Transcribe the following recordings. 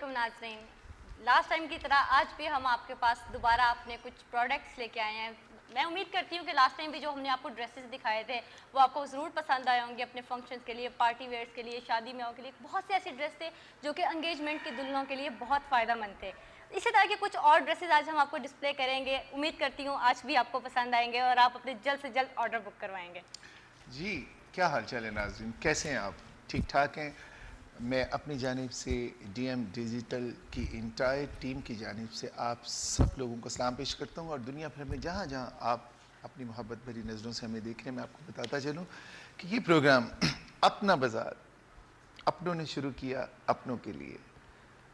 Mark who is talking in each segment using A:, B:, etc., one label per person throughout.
A: वालेकुम नाज़रीन। Last time की तरह आज भी हम आपके पास दोबारा अपने कुछ प्रोडक्ट्स लेके आए हैं। मैं उम्मीद करती हूँ कि लास्ट टाइम भी जो हमने आपको ड्रेसेस दिखाए थे वो आपको ज़रूर पसंद आए होंगे। अपने फंक्शंस के लिए, पार्टी वेयर्स के लिए, शादी ब्याहों के लिए बहुत से ऐसे ड्रेस थे जो कि एंगेजमेंट की दुल्हनों के लिए बहुत फ़ायदेमंद थे। इसी तरह के कुछ और ड्रेसेस आज हम आपको डिस्प्ले करेंगे। उम्मीद करती हूँ आज भी आपको पसंद आएंगे और आप अपने जल्द से जल्द ऑर्डर बुक करवाएंगे।
B: जी, क्या हाल चाल है नाज़रीन, कैसे हैं आप? ठीक ठाक हैं? मैं अपनी जानिब से डीएम डिजिटल की इंटायर टीम की जानिब से आप सब लोगों को सलाम पेश करता हूं और दुनिया भर में जहां जहां आप अपनी मोहब्बत भरी नज़रों से हमें देख रहे हैं, मैं आपको बताता चलूं कि ये प्रोग्राम अपना बाज़ार अपनों ने शुरू किया अपनों के लिए,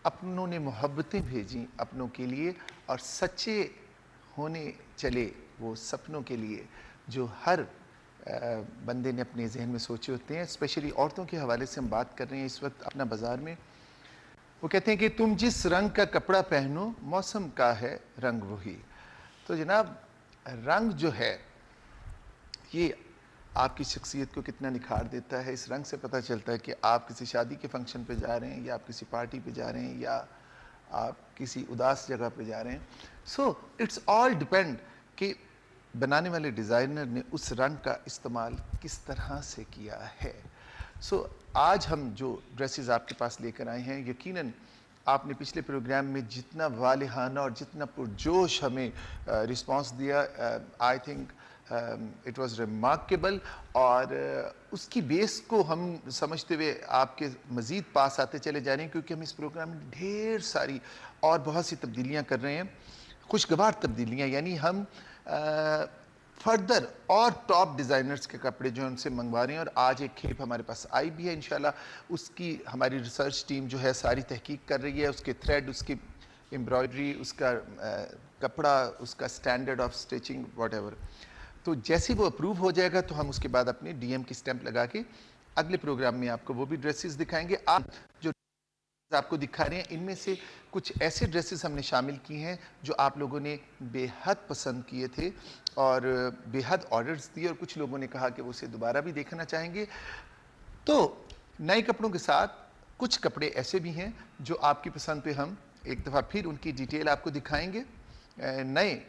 B: अपनों ने मोहब्बतें भेजी अपनों के लिए और सच्चे होने चले वो सपनों के लिए जो हर बंदे ने अपने जहन में सोचे होते हैं। स्पेशली औरतों के हवाले से हम बात कर रहे हैं इस वक्त अपना बाज़ार में। वो कहते हैं कि तुम जिस रंग का कपड़ा पहनो मौसम का है रंग वही। तो जनाब, रंग जो है ये आपकी शख्सियत को कितना निखार देता है। इस रंग से पता चलता है कि आप किसी शादी के फंक्शन पे जा रहे हैं या आप किसी पार्टी पे जा रहे हैं या आप किसी उदास जगह पे जा रहे हैं। सो इट्स ऑल डिपेंड कि बनाने वाले डिज़ाइनर ने उस रंग का इस्तेमाल किस तरह से किया है। आज हम जो ड्रेसेस आपके पास लेकर आए हैं, यकीनन आपने पिछले प्रोग्राम में जितना वालिहाना और जितना पुरजोश हमें रिस्पांस दिया, I think it was remarkable. और उसकी बेस को हम समझते हुए आपके मज़ीद पास आते चले जा रहे हैं, क्योंकि हम इस प्रोग्राम में ढेर सारी और बहुत सी तब्दीलियाँ कर रहे हैं, खुशगवार तब्दीलियाँ। यानी हम फर्दर और टॉप डिज़ाइनर्स के कपड़े जो हैं उनसे मंगवा रहे हैं और आज एक खेप हमारे पास आई भी है। इंशाल्लाह उसकी हमारी रिसर्च टीम जो है सारी तहकीक कर रही है, उसके थ्रेड, उसकी एम्ब्रॉयडरी, उसका कपड़ा, उसका स्टैंडर्ड ऑफ स्टिचिंग, व्हाटएवर। तो जैसे वो अप्रूव हो जाएगा तो हम उसके बाद अपने डीएम की स्टैंप लगा के अगले प्रोग्राम में आपको वो भी ड्रेसेस दिखाएंगे। आप जो आपको दिखा रहे हैं इनमें से कुछ ऐसे ड्रेसेस हमने शामिल की हैं जो आप लोगों ने बेहद पसंद किए थे और बेहद ऑर्डर्स दिए, और कुछ लोगों ने कहा कि वो उसे दोबारा भी देखना चाहेंगे। तो नए कपड़ों के साथ कुछ कपड़े ऐसे भी हैं जो आपकी पसंद पे हम एक दफ़ा फिर उनकी डिटेल आपको दिखाएंगे, नए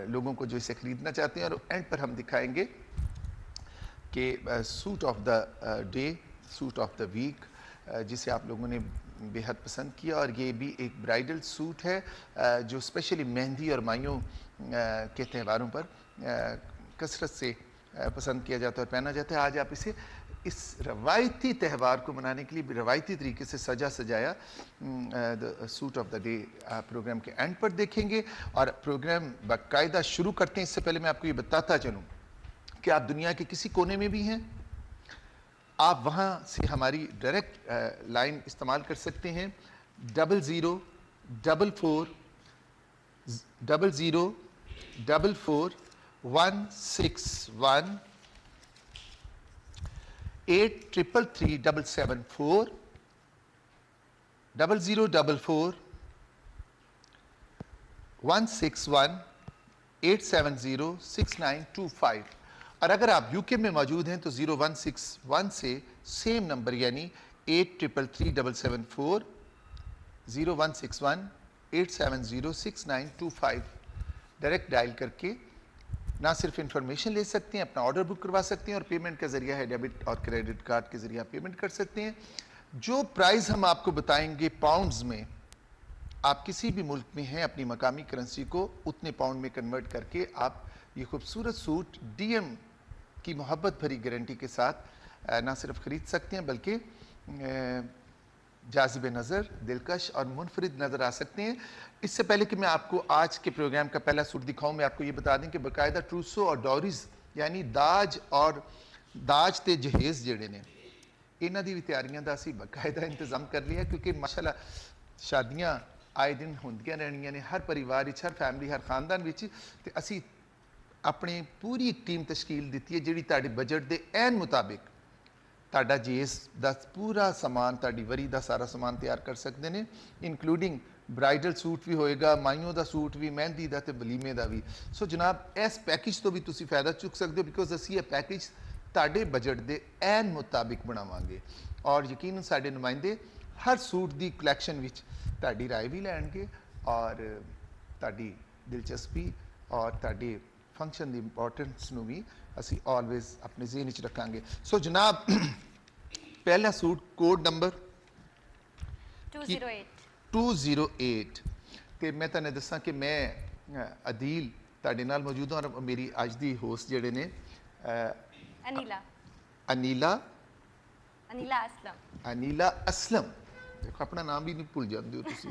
B: लोगों को जो इसे ख़रीदना चाहते हैं, और एंड पर हम दिखाएंगे कि suit of the day, suit of the week, जिसे आप लोगों ने बेहद पसंद किया। और ये भी एक ब्राइडल सूट है जो स्पेशली मेहंदी और माइयों के त्योहारों पर कसरत से पसंद किया जाता है और पहना जाता है। आज आप इसे इस रवायती त्यौहार को मनाने के लिए रवायती तरीके से सजा सजाया suit of the day programme के एंड पर देखेंगे। और प्रोग्राम बाकायदा शुरू करते हैं इससे पहले मैं आपको ये बताता चलूँ कि आप दुनिया के किसी कोने में भी हैं, आप वहाँ से हमारी डायरेक्ट लाइन इस्तेमाल कर सकते हैं। 00440044 1633774 00441618706925। और अगर आप यूके में मौजूद हैं तो 0161 से सेम नंबर यानी 833774 0161-870-6925 डायरेक्ट डायल करके ना सिर्फ इंफॉर्मेशन ले सकते हैं, अपना ऑर्डर बुक करवा सकते हैं, और पेमेंट का ज़रिया है डेबिट और क्रेडिट कार्ड के ज़रिए आप पेमेंट कर सकते हैं। जो प्राइस हम आपको बताएंगे पाउंड्स में, आप किसी भी मुल्क में हैं अपनी मकामी करेंसी को उतने पाउंड में कन्वर्ट करके आप ये खूबसूरत सूट डीएम की मोहब्बत भरी गारंटी के साथ ना सिर्फ ख़रीद सकते हैं बल्कि जाज़िब नज़र, दिलकश और मुनफरिद नज़र आ सकते हैं। इससे पहले कि मैं आपको आज के प्रोग्राम का पहला सूट दिखाऊं, मैं आपको ये बता दें कि बाकायदा ट्रूसो और डॉरीज यानी दाज और दाज ते जहेज़ जेड़े ने इन्हां दी भी तैयारियां दा असीं बाकायदा इंतज़ाम कर लिया, क्योंकि माशाअल्लाह शादियां आए दिन होंदियां रहनियां ने हर परिवार विच, हर फैमिली, हर खानदान विच। ते असीं अपनी पूरी एक टीम तश्कील दी है जिहड़ी तुहाडे बजट दे ऐन मुताबिक तुहाडा जेस दा पूरा समान, तुहाडी वरी दा सारा समान तैयार कर सकते हैं, इंक्लूडिंग ब्राइडल सूट भी होएगा, माइयों दा सूट भी, मेहंदी दा ते वलीमे दा भी। सो जनाब, इस पैकेज तो भी तुसीं फायदा चुक सकते हो, बिकॉज असीं यह पैकेज तुहाडे बजट दे ऐन मुताबिक बनावांगे और यकीनन साडे नुमाइंदे हर सूट ਦੀ ਕਲੈਕਸ਼ਨ ਵਿੱਚ ਤੁਹਾਡੀ ਰਾਏ ਵੀ ਲੈਣਗੇ ਔਰ ਤੁਹਾਡੀ ਦਿਲਚਸਪੀ ਔਰ ਤੁਹਾਡੇ ਫੰਕਸ਼ਨ ਦੀ ਇੰਪੋਰਟੈਂਸ ਨੂੰ ਵੀ ਅਸੀਂ ਆਲਵੇਜ਼ ਆਪਣੇ ਜ਼ਿਹਨ ਵਿੱਚ ਰੱਖਾਂਗੇ। ਸੋ ਜਨਾਬ ਪਹਿਲਾ ਸੂਟ ਕੋਡ ਨੰਬਰ 208 ਤੇ ਮੈਂ ਤੁਹਾਨੂੰ ਦੱਸਾਂ ਕਿ ਮੈਂ ਅਦੀਲ ਤੁਹਾਡੇ ਨਾਲ ਮੌਜੂਦ ਹਾਂ ਔਰ ਮੇਰੀ ਅੱਜ ਦੀ ਹੋਸਟ ਜਿਹੜੇ ਨੇ अनीला असलम। देखो अपना नाम भी नहीं भूल जाते हो तुसी।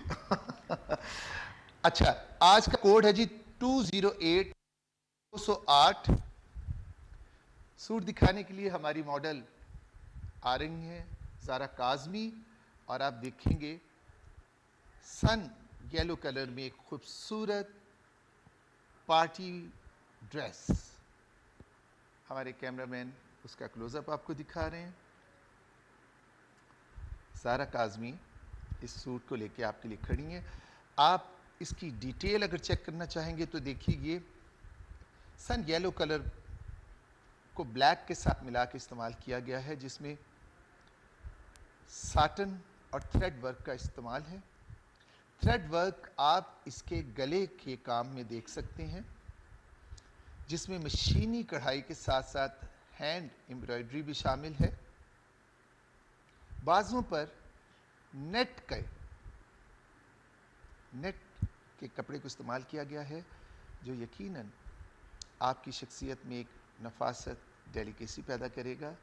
B: अच्छा आज का कोड है जी 208 सूट दिखाने के लिए हमारी मॉडल आ रही हैं ज़ारा काज़मी और आप देखेंगे सन येलो कलर में एक खूबसूरत पार्टी ड्रेस। हमारे कैमरामैन उसका क्लोजअप आपको दिखा रहे हैं। ज़ारा काज़मी इस सूट को लेके आपके लिए खड़ी हैं। आप इसकी डिटेल अगर चेक करना चाहेंगे तो देखिए ये सन येलो कलर को ब्लैक के साथ मिला के इस्तेमाल किया गया है जिसमें साटन और थ्रेड वर्क का इस्तेमाल है। थ्रेड वर्क आप इसके गले के काम में देख सकते हैं जिसमें मशीनी कढ़ाई के साथ साथ हैंड एम्ब्रॉयडरी भी शामिल है। बाजुओं पर नेट के कपड़े को इस्तेमाल किया गया है जो यकीनन आपकी शख्सियत में एक नफासत डेलिकेसी पैदा करेगा।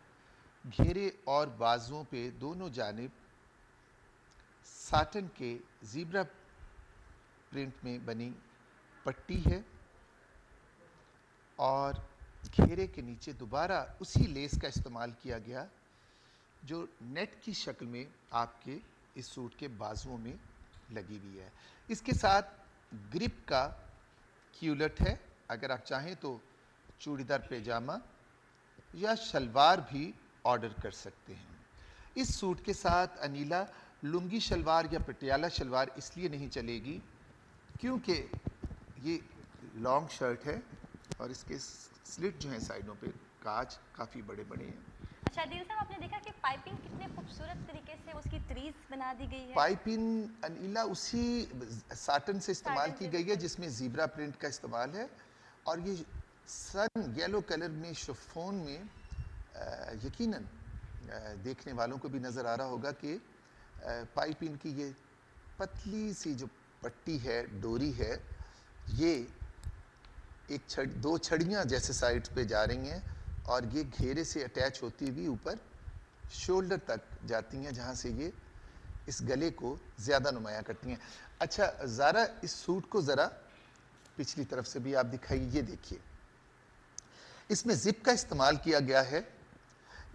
B: घेरे और बाजुओं पे दोनों जानिब साटन के ज़ीब्रा प्रिंट में बनी पट्टी है और घेरे के नीचे दोबारा उसी लेस का इस्तेमाल किया गया जो नेट की शक्ल में आपके इस सूट के बाजुओं में लगी हुई है। इसके साथ ग्रिप का क्यूलट है। अगर आप चाहें तो चूड़ीदार पैजामा या शलवार भी ऑर्डर कर सकते हैं। इस सूट के साथ अनीला लुंगी शलवार या पटियाला शलवार इसलिए नहीं चलेगी क्योंकि ये लॉन्ग शर्ट है और इसके स्लिट जो हैं साइडों पे काज काफ़ी बड़े बड़े हैं।
A: अच्छा दिल साहब आपने देखा कि पाइपिंग कितने खूबसूरत तरीके से उसकी ट्रीज बना दी गई है।
B: पाइपिंग अनीला उसी साटन से इस्तेमाल की गई है जिसमें ज़ीब्रा प्रिंट का इस्तेमाल है और ये सन येलो कलर में शिफॉन में यकीनन देखने वालों को भी नज़र आ रहा होगा कि पाइपिंग की ये पतली सी जो पट्टी है डोरी है ये दो छड़ियाँ जैसे साइड पे जा रही हैं और ये घेरे से अटैच होती हुई ऊपर शोल्डर तक जाती हैं जहाँ से ये इस गले को ज़्यादा नुमाया करती हैं। अच्छा ज़ारा इस सूट को ज़रा पिछली तरफ से भी आप दिखाइए। ये देखिए इसमें ज़िप का इस्तेमाल किया गया है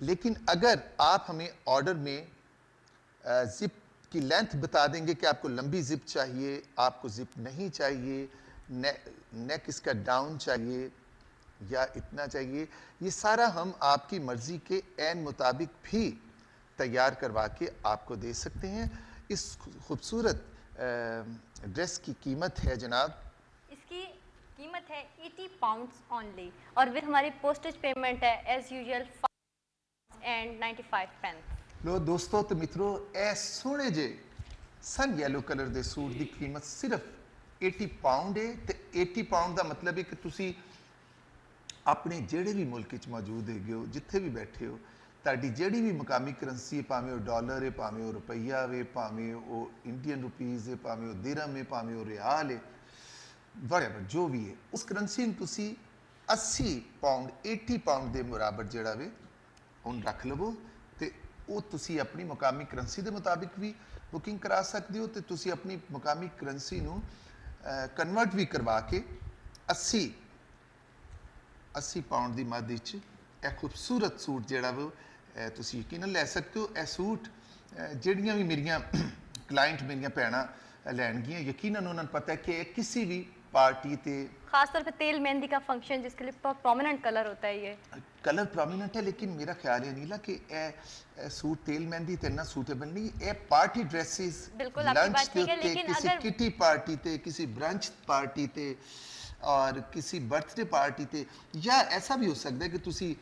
B: लेकिन अगर आप हमें ऑर्डर में ज़िप की लेंथ बता देंगे कि आपको लंबी ज़िप चाहिए, आपको ज़िप नहीं चाहिए, नेक इसका डाउन चाहिए या इतना चाहिए, ये सारा हम आपकी मर्ज़ी के ऐन मुताबिक भी तैयार करवा के आपको दे सकते हैं। इस खूबसूरत ड्रेस की कीमत है जनाब,
A: इसकी कीमत है 80 पाउंड्स ओनली और फिर हमारी पोस्टेज पेमेंट है एज यूजुअल 5.95 पेंस।
B: लो दोस्तों तो मित्रों ए सोने जे सन येलो कलर दे सूट की कीमत सिर्फ 80 पाउंड है। तो 80 पाउंड का मतलब है कि तुसी अपने जेड़े भी मुल्क मौजूद है जिथे भी बैठे हो ताड़ी जेड़ी भी मकामी करंसी है भावें वो डॉलर है भावें वो रुपया है भावें वो इंडियन रुपीज़ है भावें वो दिरहम है भावें वो रियाल है वट जो भी है उस करंसी में तुसी 80 पाउंड 80 पाउंड के बराबर जोड़ा वे उन रख लवो तो वो तुसी अपनी मकामी करंसी के मुताबिक भी बुकिंग करा सकते हो। तो तुसी अपनी मकामी करंसी नू कन्वर्ट भी करवा के 80 पाउंड की मद यह खूबसूरत सूट जोड़ा वो तुसी यकीनन लै सकते हो। यह सूट जड़ियाँ भी मेरिया क्लाइंट मेरिया भैन लैनगियाँ यकीनन उन्होंने पता है कि किसी भी पार्टी ते
A: खासतौर पे तेल मेहंदी का फंक्शन जिसके लिए बहुत प्रोमिनेंट कलर होता है, ये
B: कलर प्रोमिनेंट है लेकिन मेरा ख्याल है नीला कि ए सूट तेल मेहंदी ते इतना सूटेबल नहीं। ए पार्टी ड्रेसेस लंच ते किसी किटी पार्टी ते किसी ब्रंच पार्टी ते और किसी बर्थडे पार्टी ते या ऐसा भी हो सकता है कि तुसी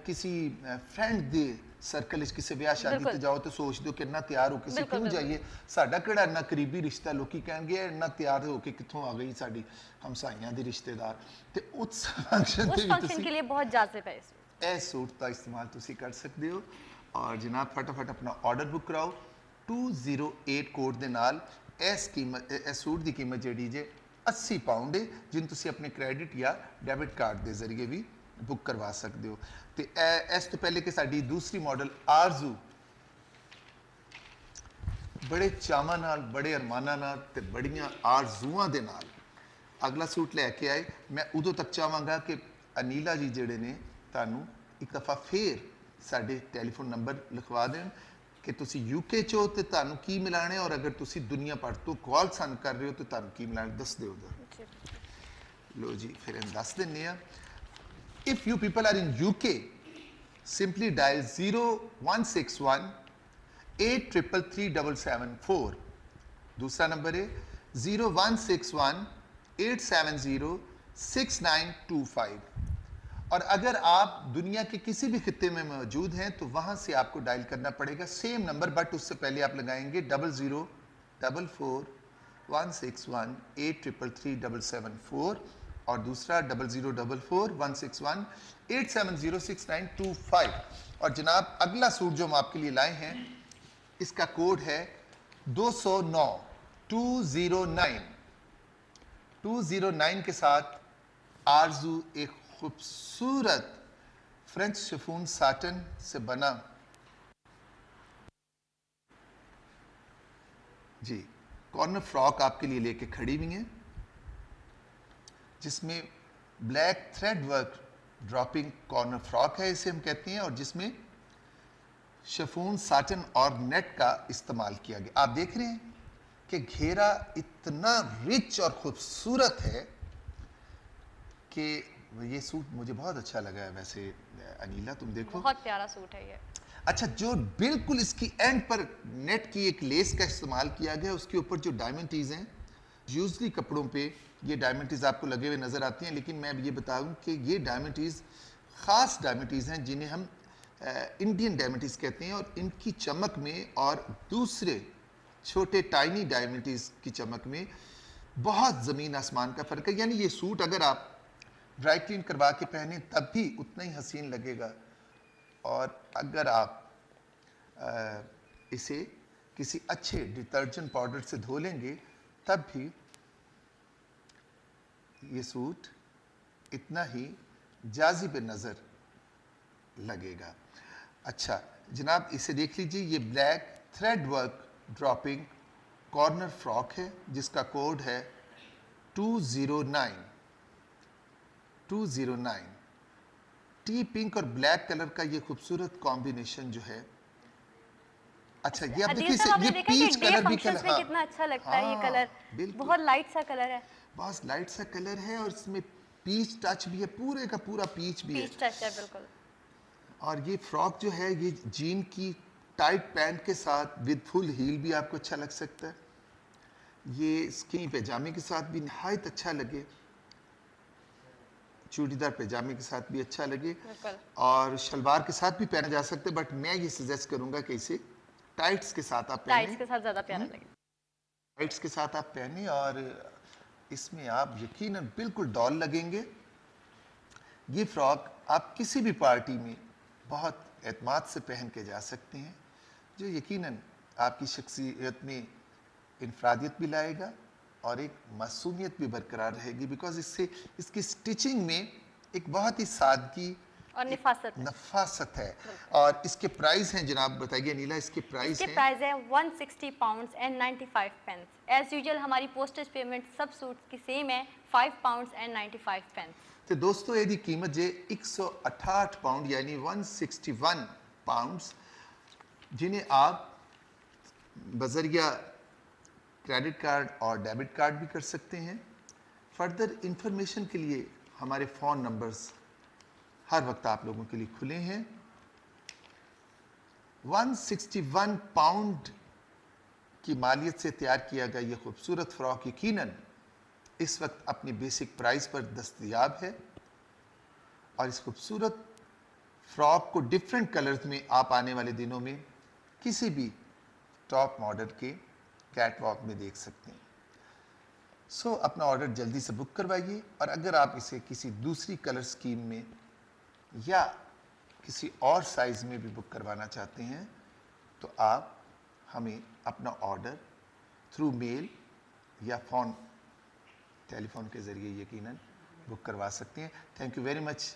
B: किसी फ्रेंड दे सर्कल इस किसी ब्याह शादी
A: बिल्कुल।
B: ते जाओ तो सोच दो कि इन्ना तैयार होके ਅਸੀਂ
A: बिल्कुल,
B: क्यों
A: बिल्कुल।
B: जाइए ਸਾਡਾ ਕਿਹੜਾ ਇੰਨਾ ਕਰੀਬੀ ਰਿਸ਼ਤਾ ਲੋਕੀ ਕਹਿਣਗੇ ਇੰਨਾ ਤਿਆਰ ਹੋ ਕੇ ਕਿੱਥੋਂ ਆ ਗਈ ਸਾਡੀ ਹਮਸਾਈਆਂ ਦੀ ਰਿਸ਼ਤੇਦਾਰ ਤੇ ਉਸ ਫੰਕਸ਼ਨ ਤੇ
A: उस
B: ਵੀ
A: फंक्शन
B: ਤੁਸੀਂ
A: के लिए बहुत जाज़िब है इस
B: ਇਹ ਸੂਟ ਦਾ ਇਸਤੇਮਾਲ ਤੁਸੀਂ ਕਰ ਸਕਦੇ ਹੋ ਔਰ ਜਨਾਬ ਫਟਾਫਟ ਆਪਣਾ ਆਰਡਰ ਬੁੱਕ ਕਰਾਓ 208 ਕੋਡ ਦੇ ਨਾਲ ਇਸ ਕੀਮਤ ਇਸ ਸੂਟ ਦੀ ਕੀਮਤ ਜਿਹੜੀ ਜੇ 80 ਪਾਉਂਡ ਹੈ ਜਿਹਨੂੰ ਤੁਸੀਂ ਆਪਣੇ ਕ੍ਰੈਡਿਟ ਜਾਂ ਡੈਬਿਟ ਕਾਰਡ ਦੇ ਜ਼ਰੀਏ ਵੀ ਬੁੱਕ ਕਰਵਾ ਸਕਦੇ ਹੋ ਤੇ ਇਸ ਤੋਂ ਪਹਿਲੇ ਕਿ ਸਾਡੀ ਦੂਸਰੀ ਮਾਡਲ ਆਰਜ਼ੂ ਬੜੇ ਚਾਵਾਂ ਨਾਲ ਬੜੇ ਅਰਮਾਨਾਂ ਨਾਲ ਤੇ ਬੜੀਆਂ ਆਰਜ਼ੂਆਂ ਦੇ ਨਾਲ ਅਗਲਾ ਸੂਟ ਲੈ ਕੇ ਆਏ ਮੈਂ ਉਦੋਂ ਤੱਕ ਚਾਹਾਂਗਾ ਕਿ ਅਨੀਲਾ ਜੀ ਜਿਹੜੇ ਨੇ ਤੁਹਾਨੂੰ ਇੱਕ ਦਫਾ ਫੇਰ ਸਾਡੇ ਟੈਲੀਫੋਨ ਨੰਬਰ ਲਿਖਵਾ ਦੇਣ ਕਿ ਤੁਸੀਂ ਯੂਕੇ ਚੋਂ ਤੇ ਤੁਹਾਨੂੰ ਕੀ ਮਿਲਾਣਾ ਹੈ ਔਰ ਅਗਰ ਤੁਸੀਂ ਦੁਨੀਆ ਭਰ ਤੋਂ ਕਾਲ ਸਾਨੂੰ ਕਰ ਰਹੇ ਹੋ ਤੇ ਤੁਹਾਨੂੰ ਕੀ ਮਿਲਾਣਾ ਦੱਸ ਦਿਓ
A: जी।
B: ਲੋ ਜੀ ਫਿਰ ਇਹ ਦੱਸ ਦਿੰਨੇ ਆ if you people are in UK simply dial 0161 8333774 दूसरा नंबर है 0161 870 6925 और अगर आप दुनिया के किसी भी खित्ते में मौजूद हैं तो वहां से आपको डायल करना पड़ेगा सेम नंबर बट उससे पहले आप लगाएंगे 00441618333774 और दूसरा 00441618706925 और जनाब अगला सूट जो हम आपके लिए लाए हैं इसका कोड है 209 209 के साथ आरजू एक खूबसूरत फ्रेंच शिफॉन साटन से बना जी कॉर्नर फ्रॉक आपके लिए लेके खड़ी हुई है जिसमें black thread work dropping corner frock है इसे हम कहते हैं और जिसमें शिफॉन साटन और नेट का इस्तेमाल किया गया आप देख रहे हैं कि घेरा इतना रिच और खूबसूरत है कि ये सूट मुझे बहुत अच्छा लगा है वैसे अनीला तुम देखो
A: बहुत प्यारा सूट है ये।
B: अच्छा जो बिल्कुल इसकी एंड पर नेट की एक लेस का इस्तेमाल किया गया उसके ऊपर जो डायमंडीज हैं यूजली कपड़ों पे ये डायमंडीज आपको लगे हुए नज़र आती हैं लेकिन मैं ये बताऊं कि ये डायमंडीज ख़ास डायमंडीज हैं जिन्हें हम इंडियन डायमंडीज कहते हैं और इनकी चमक में और दूसरे छोटे टाइनी डायमंडीज की चमक में बहुत ज़मीन आसमान का फ़र्क है यानी ये सूट अगर आप ड्राई क्लीन करवा के पहने तब भी उतना ही हसीन लगेगा और अगर आप इसे किसी अच्छे डिटर्जेंट पाउडर से धो लेंगे तब भी ये सूट इतना ही जाज़िब नज़र लगेगा अच्छा जनाब इसे देख लीजिए ये black thread work dropping corner frock है जिसका कोड है 209 टी पिंक और ब्लैक कलर का ये खूबसूरत कॉम्बिनेशन जो है अच्छा ये आप देखिए ये पीच कलर भी कलर
A: में कितना अच्छा लगता है ये कलर बहुत लाइट सा कलर है
B: बहुत लाइट सा कलर है और इसमें पीच टच भी है पूरे का पूरा पीच भी है
A: पीच टच है बिल्कुल
B: और ये फ्रॉक जो है ये जीन की टाइट पैंट के साथ विद फुल हील भी आपको अच्छा लग सकता है ये स्किनी पैजामे के साथ भी नहायत अच्छा लगे चूड़ीदार पैजामे के साथ भी अच्छा लगे और शलवार के साथ भी पहना जा सकता है बट मैं ये सजेस्ट करूंगा कि इसे टाइट्स के साथ आप पहने
A: टाइट्स के साथ ज़्यादा प्यारा लगे
B: टाइट्स के साथ आप पहने और इसमें आप यकीनन बिल्कुल डॉल लगेंगे ये फ्रॉक आप किसी भी पार्टी में बहुत एतमाद से पहन के जा सकते हैं जो यकीनन आपकी शख्सियत में इनफरादियत भी लाएगा और एक मासूमियत भी बरकरार रहेगी बिकॉज इससे इसकी स्टिचिंग में एक बहुत ही सादगी
A: और
B: नफासत है और इसके प्राइस हैं जनाब बताइए नीला इसके प्राइस
A: है 160 pounds and 95 pence as usual हमारी पोस्टेज पेमेंट सब सूट्स की सेम है 5 पाउंड्स एंड 95 पेंस
B: तो दोस्तों यदि कीमत जे 168 पाउंड यानी 161 पाउंड्स जिन्हें आप बजरिया क्रेडिट कार्ड और डेबिट कार्ड भी कर सकते हैं फर्दर इंफॉर्मेशन के लिए हमारे फ़ोन नंबर्स हर वक्त आप लोगों के लिए खुले हैं 161 पाउंड की मालियत से तैयार किया गया ये खूबसूरत फ्रॉक यकीनन इस वक्त अपनी बेसिक प्राइस पर दस्तयाब है और इस खूबसूरत फ्रॉक को डिफरेंट कलर्स में आप आने वाले दिनों में किसी भी टॉप मॉडल के कैटवॉक में देख सकते हैं। सो अपना ऑर्डर जल्दी से बुक करवाइए, और अगर आप इसे किसी दूसरी कलर स्कीम में या किसी और साइज में भी बुक करवाना चाहते हैं तो आप हमें अपना ऑर्डर थ्रू मेल या फ़ोन टेलीफोन के ज़रिए यकीनन बुक करवा सकते हैं। थैंक यू वेरी मच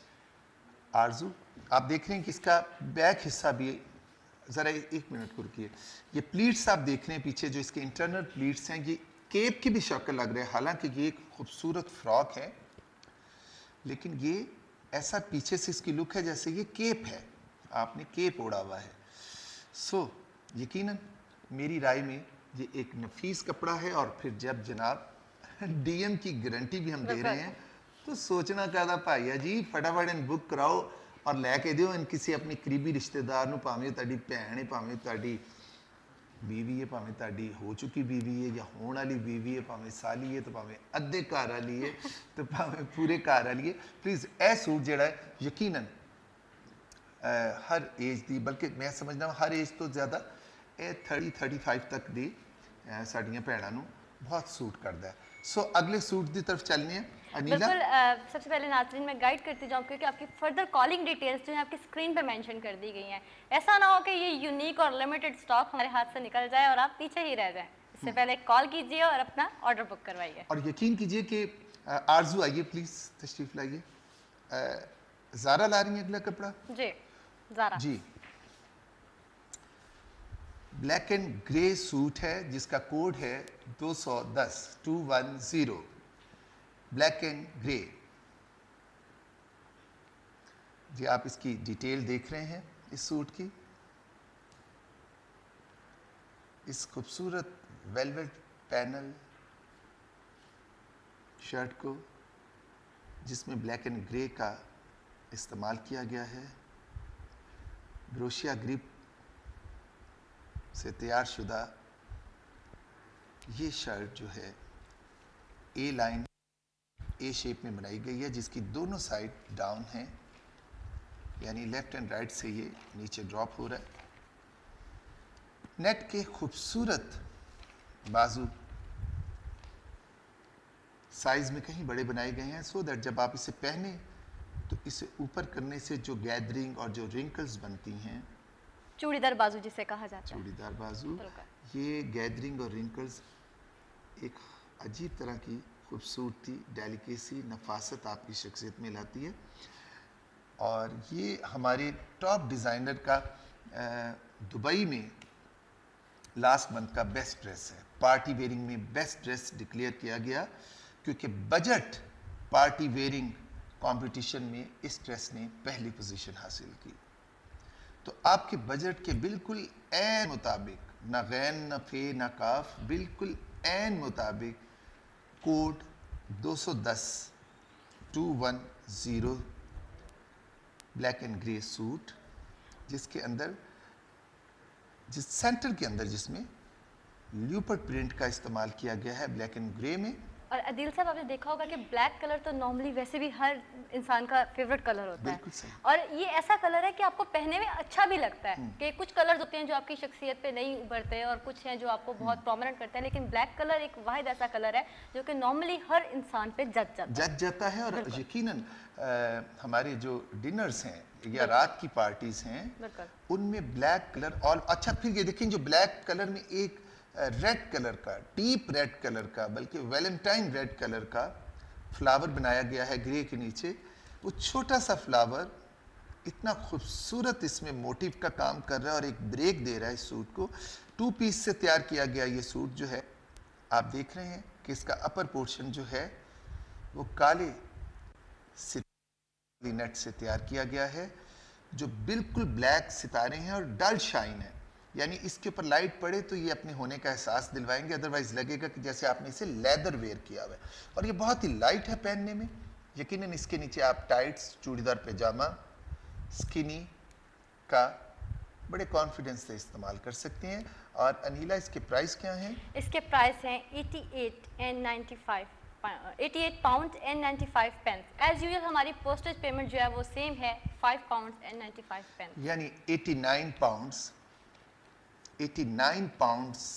B: आरजू। आप देख रहे हैं कि इसका बैक हिस्सा भी, ज़रा एक मिनट को रुकिए, ये प्लीट्स आप देख रहे हैं पीछे जो इसके इंटरनल प्लीट्स हैं, ये केप की भी शक्ल लग रहा है। हालांकि ये एक खूबसूरत फ्रॉक है, लेकिन ये ऐसा पीछे से इसकी लुक है जैसे ये केप है, आपने केप ओढ़ा हुआ है। सो यकीनन मेरी राय में ये एक नफीस कपड़ा है, और फिर जब जनाब डीएम की गारंटी भी हम दे रहे हैं तो सोचना कहता भाईया जी फटाफट इन बुक कराओ और लैके दिओ इन किसी अपने करीबी रिश्तेदार नूं, भावें तुहाडी भैन है, भावें तुहाडी बीवी है, भावें तुहाडी हो चुकी बीवी है या होने वाली बीवी है, भावें साली है तो भावें अद्धे घर वाली है तो भावें पूरे घर वाली है। प्लीज़ यह सूट जिहड़ा है यकीनन हर एज दी, बल्कि मैं समझदा हर एज तो ज़्यादा 30-35 तक दी साड़ियाँ भैनों नूं बहुत सूट करता है। सो अगले सूट की तरफ चलने हैं। अनीला,
A: बिल्कुल, सबसे पहले नाज़रीन मैं गाइड करती जाऊँ क्योंकि आपकी फर्दर कॉलिंग डिटेल्स जो है आपकी स्क्रीन पे मेंशन कर दी गई हैं। ऐसा ना हो कि ये यूनिक और लिमिटेड स्टॉक हमारे हाथ से निकल जाए और आप पीछे ही रह जाएं। इससे पहले कॉल कीजिए और अपना ऑर्डर बुक करवाइए।
B: और यकीन कीजिए कि आरजू आइए, प्लीज़ तशरीफ लाइए। ज़ारा ला रही है अगला कपड़ा
A: जी, ज़ारा
B: जी। ब्लैक एंड ग्रे सूट है जिसका कोड है 210 ब्लैक एंड ग्रे। जी आप इसकी डिटेल देख रहे हैं इस सूट की, इस खूबसूरत वेलवेट पैनल शर्ट को जिसमें ब्लैक एंड ग्रे का इस्तेमाल किया गया है। ब्रोशिया ग्रिप से तैयार शुदा ये शर्ट जो है ए लाइन ए शेप में बनाई गई है, जिसकी दोनों साइड डाउन हैं, यानी लेफ्ट एंड राइट से ये नीचे ड्रॉप हो रहा है। नेट के खूबसूरत बाजू साइज में कहीं बड़े बनाए गए हैं, सो दैट जब आप इसे पहने तो इसे ऊपर करने से जो गैदरिंग और जो रिंकल्स बनती हैं,
A: चूड़ीदार बाजू जिसे कहा जाता है,
B: चूड़ीदार बाजू, ये गैदरिंग और रिंकल्स एक अजीब तरह की खूबसूरती, डेलिकेसी, नफासत आपकी शख्सियत में लाती है। और ये हमारे टॉप डिज़ाइनर का दुबई में लास्ट मंथ का बेस्ट ड्रेस है। पार्टी वेयरिंग में बेस्ट ड्रेस डिक्लेयर किया गया क्योंकि बजट पार्टी वेयरिंग कंपटीशन में इस ड्रेस ने पहली पोजीशन हासिल की। तो आपके बजट के बिल्कुल ऐन मुताबिक, ना गैन ना फे ना काफ, बिल्कुल ऐन मुताबिक code 210 black and grey suit, जिसके अंदर जिस सेंटर के अंदर जिसमें ल्यूपर्ड प्रिंट का इस्तेमाल किया गया है ब्लैक एंड ग्रे में।
A: और अदील साहब आपने देखा होगा कि ब्लैक कलर तो नॉर्मली वैसे भी हर इंसान का फेवरेट कलर होता है, और ये ऐसा कलर है कि आपको पहनने में अच्छा भी लगता है। कि कुछ कलर्स होते हैं जो आपकी शख्सियत पे नहीं उभरते और कुछ हैं जो आपको बहुत प्रोमिनेंट करते हैं, लेकिन ब्लैक कलर एक वाहिद ऐसा कलर है जो कि नॉर्मली हर इंसान पे जच जाता
B: है। और यकीनन हमारे जो डिनर्स हैं या रात की पार्टीज हैं उनमें ब्लैक कलर। और अच्छा फिर ये देखें, जो ब्लैक कलर में एक रेड कलर का, डीप रेड कलर का, बल्कि वैलेंटाइन रेड कलर का फ्लावर बनाया गया है ग्रे के नीचे। वो छोटा सा फ्लावर इतना खूबसूरत इसमें मोटिव का काम कर रहा है और एक ब्रेक दे रहा है इस सूट को। 2 पीस से तैयार किया गया ये सूट जो है, आप देख रहे हैं कि इसका अपर पोर्शन जो है वो काले नेट से तैयार किया गया है, जो बिल्कुल ब्लैक सितारे हैं और डल शाइन है, यानी इसके ऊपर लाइट पड़े तो ये अपने होने का एहसास दिलवाएंगे, अदरवाइज लगेगा कि जैसे आपने इसे लेदर वेयर किया हुआ है। और ये बहुत ही लाइट है पहनने में। यकीनन इसके नीचे आप टाइट्स, चूड़ीदार पैजामा, स्किनी का बड़े कॉन्फिडेंस से इस्तेमाल कर सकते हैं। और अनीला इसके प्राइस क्या हैं?
A: इसके प्राइस हैं 88 and 95 88 pound and 95 pence. As usual हमारी पोस्टेज पेमेंट जो है वो सेम है 5 पाउंड एंड 95 पेंस।
B: यानी 89 पाउंड्स